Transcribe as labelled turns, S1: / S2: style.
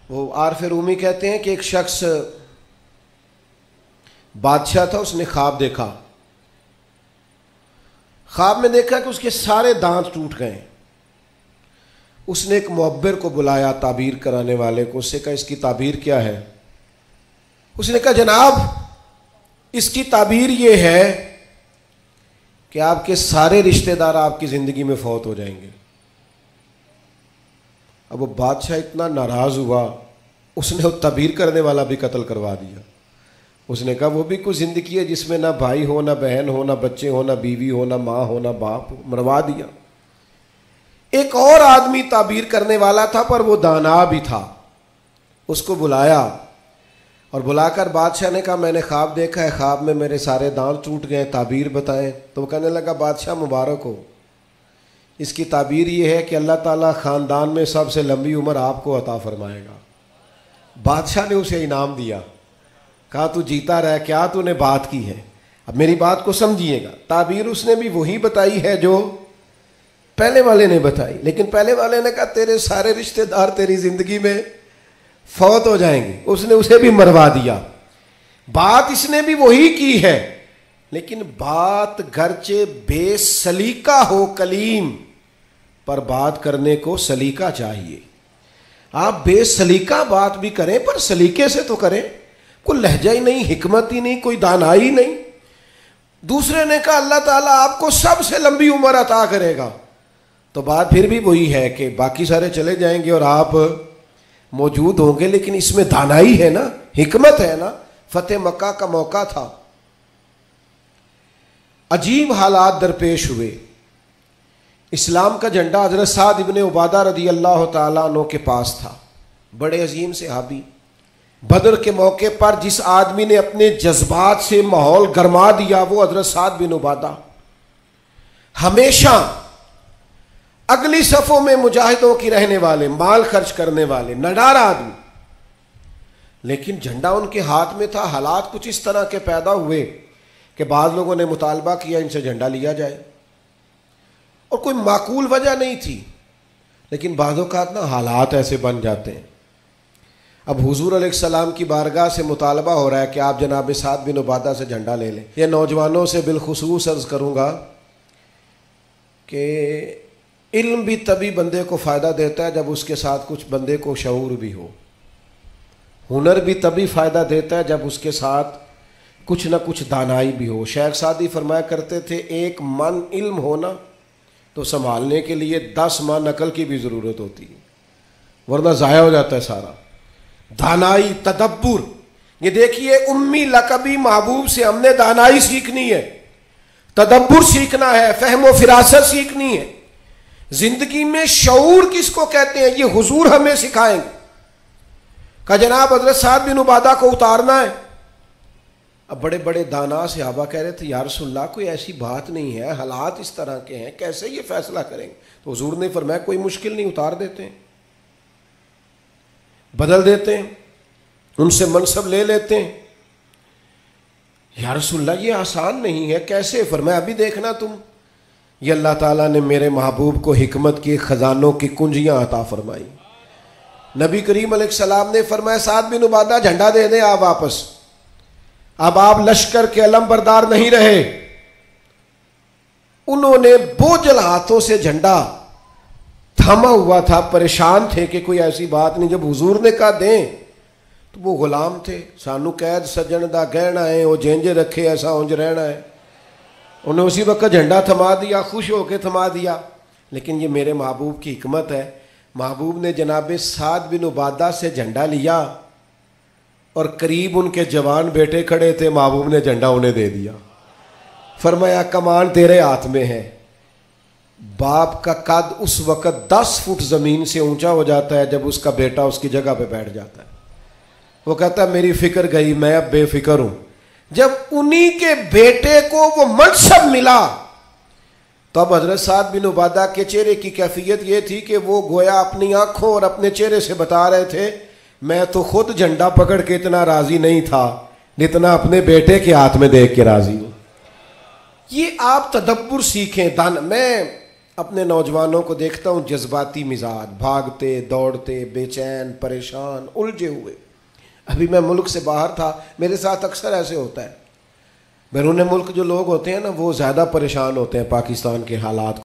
S1: وہ عارف رومی کہتے ہیں کہ ایک شخص بادشاہ تھا، اس نے خواب دیکھا. خواب میں دیکھا کہ اس کے سارے دانت ٹوٹ گئے. اس نے ایک معبر کو بلایا، تعبیر کرانے والے کو. اس سے کہا اس کی تعبیر کیا ہے؟ اس نے کہا جناب اس کی تعبیر یہ ہے کہ آپ کے سارے رشتہ دار آپ کی زندگی میں فوت ہو جائیں گے. اب وہ بادشاہ اتنا ناراض ہوا، اس نے وہ تعبیر کرنے والا بھی قتل کروا دیا. اس نے کہا وہ بھی کوئی زندگی ہے جس میں نہ بھائی ہو، نہ بہن ہو، نہ بچے ہو، نہ بیوی ہو، نہ ماں ہو، نہ باپ ہو، مروا دیا. ایک اور آدمی تعبیر کرنے والا تھا پر وہ دانا بھی تھا. اس کو بلایا اور بلا کر بادشاہ نے کہا میں نے خواب دیکھا ہے، خواب میں میرے سارے دانت ٹوٹ گئے، تعبیر بتائیں. تو وہ کہنے لگا بادشاہ مبارک ہو، اس کی تعبیر یہ ہے کہ اللہ تعالیٰ خاندان میں سب سے لمبی عمر آپ کو عطا فرمائے گا. بادشاہ نے اسے انعام دیا، کہا تو جیتا رہ، کیا تو نے بات کی ہے. اب میری بات کو سمجھیے گا، تعبیر اس نے بھی وہی بتائی ہے جو پہلے والے نے بتائی، لیکن پہلے والے نے کہا تیرے سارے رشتہ دار تیری زندگی میں فوت ہو جائیں گے، اس نے اسے بھی مروا دیا. بات اس نے بھی وہی کی ہے، لیکن بات گرچہ بے سلیقہ ہو کلیم، پر بات کرنے کو سلیقہ چاہیے. آپ بے سلیقہ بات بھی کریں پر سلیقے سے تو کریں. کوئی لہجہ ہی نہیں، حکمت ہی نہیں، کوئی دانائی نہیں. دوسرے نے کہا اللہ تعالیٰ آپ کو سب سے لمبی عمر عطا کرے گا، تو بات پھر بھی وہی ہے کہ باقی سارے چلے جائیں گے اور آپ موجود ہوں گے، لیکن اس میں دانائی ہے نا، حکمت ہے نا. فتح مکہ کا موقع تھا، عجیب حالات درپیش ہوئے. اسلام کا جھنڈا حضرت سعد ابن عبادہ رضی اللہ تعالیٰ عنہ کے پاس تھا، بڑے عظیم صحابی. بدر کے موقع پر جس آدمی نے اپنے جذبات سے ماحول گرما دیا وہ حضرت سعد بن عبادہ. ہمیشہ اگلی صفوں میں مجاہدوں کی رہنے والے، مال خرچ کرنے والے، نڈار آدمی. لیکن جھنڈا ان کے ہاتھ میں تھا. حالات کچھ اس طرح کے پیدا ہوئے کہ بعض لوگوں نے مطالبہ کیا ان سے جھنڈا لیا جائے، اور کوئی معقول وجہ نہیں تھی، لیکن بعض اوقات نا حالات ایسے بن جاتے ہیں. اب حضور علیہ السلام کی بارگاہ سے مطالبہ ہو رہا ہے کہ آپ جناب سعد بن عبادہ سے جھنڈا لے لیں. یہ نوجوانوں سے بالخصوص عرض کروں گا کہ علم بھی تبھی بندے کو فائدہ دیتا ہے جب اس کے ساتھ کچھ بندے کو شعور بھی ہو. ہنر بھی تبھی فائدہ دیتا ہے جب اس کے ساتھ کچھ نہ کچھ دانائی بھی ہو. شیخ سعدی فرمایا کرتے تھے ایک من علم ہونا تو سنبھالنے کے لیے 10 من عقل کی بھی ضرورت ہوتی ہے، ورنہ ضائع ہو جاتا ہے سارا. دانائی، تدبر. یہ دیکھیے امی لقبی محبوب سے ہم نے دانائی سیکھنی ہے، تدبر سیکھنا ہے، فہم و فراست سیکھنی ہے. زندگی میں شعور کس کو کہتے ہیں یہ حضور ہمیں سکھائیں گے. کہ جناب حضرت سعد بن عبادہ کو اتارنا ہے. اب بڑے بڑے دانا صحابہ کہہ رہے تھے یا رسول اللہ کوئی ایسی بات نہیں ہے، حالات اس طرح کے ہیں، کیسے یہ فیصلہ کریں گے. تو حضور نے فرمایا کوئی مشکل نہیں، اتار دیتے ہیں، بدل دیتے ہیں، ان سے منصب لے لیتے ہیں. یا رسول اللہ یہ آسان نہیں ہے، کیسے؟ فرمایا ابھی دیکھنا تم. یہ اللہ تعالیٰ نے میرے محبوب کو حکمت کی خزانوں کی کنجیاں عطا فرمائی. نبی کریم علیہ السلام نے فرمایا سعد بن عبادہ جھنڈا دے دیں آپ واپس. اب آپ لشکر کے علم بردار نہیں رہے. انہوں نے بوجھل ہاتھوں سے جھنڈا تھاما ہوا تھا، پریشان تھے کہ کوئی ایسی بات نہیں. جب حضور نے کہا دیں تو وہ غلام تھے. سانو قید سجن دا گہنا ہے، وہ جینجے رکھے ایسا اونج رہنا ہے. انہیں اسی وقت جھنڈا تھما دیا، خوش ہو کے تھما دیا. لیکن یہ میرے محبوب کی حکمت ہے. محبوب نے جناب سعد بن عبادہ سے جھنڈا لیا اور قریب ان کے جوان بیٹے کھڑے تھے، محبوب نے جھنڈا انہیں دے دیا. فرمایا کمان تیرے ہاتھ میں ہے. باپ کا قد اس وقت 10 فٹ زمین سے اونچا ہو جاتا ہے جب اس کا بیٹا اس کی جگہ پہ بیٹھ جاتا ہے. وہ کہتا ہے میری فکر گئی، میں اب بے فکر ہوں. جب انہی کے بیٹے کو وہ منصب ملا تو اب حضرت سعد بن عبادہ کے چہرے کی کیفیت یہ تھی کہ وہ گویا اپنی آنکھوں اور اپنے چہرے سے بتا رہے تھے میں تو خود جھنڈا پکڑ کے اتنا راضی نہیں تھا جتنا اپنے بیٹے کے ہاتھ میں دیکھ کے راضی ہوں. یہ آپ تدبر سیکھیں. میں اپنے نوجوانوں کو دیکھتا ہوں جذباتی مزاج، بھاگتے دوڑتے، بے چین، پریشان، الجھے ہوئے۔ ابھی میں ملک سے باہر تھا، میرے ساتھ اکثر ایسے ہوتا ہے۔ بیرون ملک جو لوگ ہوتے ہیں نا وہ زیادہ پریشان ہوتے ہیں پاکستان کے حالات